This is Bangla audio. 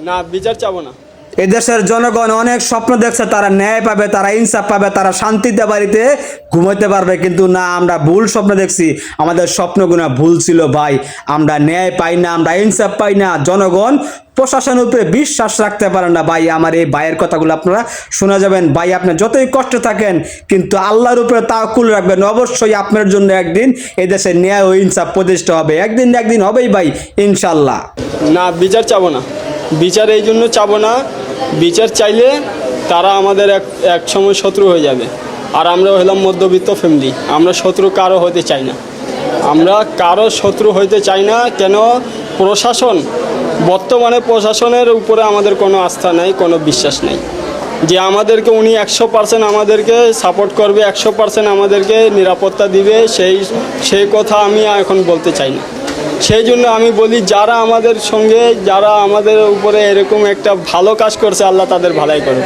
না, বিচার চাবো না। এদেশের জনগণ অনেক স্বপ্ন দেখছে, তারা ন্যায় পাবে, তারা ইনসাফ পাবে, তারা শান্তিতে বাড়িতে ঘুমাইতে পারবে, কিন্তু না, আমরা ভুল স্বপ্ন দেখছি। আমাদের স্বপ্নগুলো ভুল ছিল ভাই। আমরা ন্যায় পাই না, আমরা ইনসাফ পাই না। জনগণ প্রশাসনের উপরে বিশ্বাস রাখতে পারেন না ভাই। আমার এই ভাইয়ের কথাগুলো আপনারা শোনা যাবেন। ভাই, আপনি যতই কষ্ট থাকেন, কিন্তু আল্লাহর উপরে তাওয়াক্কুল রাখবেন। অবশ্যই আপনার জন্য একদিন এদেশে ন্যায় ও ইনসাফ প্রতিষ্ঠা হবে। একদিন না একদিন হবেই ভাই, ইনশাল্লাহ। না, বিচার চাবো না। বিচার এই জন্য চাবো না, বিচার চাইলে তারা আমাদের এক সময় শত্রু হয়ে যাবে। আর আমরা হলাম মধ্যবিত্ত ফ্যামিলি, আমরা শত্রু কারো হতে চাই না। আমরা কারো শত্রু হইতে চাই না। কেন? প্রশাসন, বর্তমানে প্রশাসনের উপরে আমাদের কোনো আস্থা নেই, কোনো বিশ্বাস নেই যে আমাদেরকে উনি 100% আমাদেরকে সাপোর্ট করবে, 100% আমাদেরকে নিরাপত্তা দিবে। সেই কথা আমি এখন বলতে চাই না। সেই জন্য আমি বলি, যারা আমাদের সঙ্গে, যারা আমাদের উপরে এরকম একটা ভালো কাজ করছে, আল্লাহ তাদের ভালাই করে।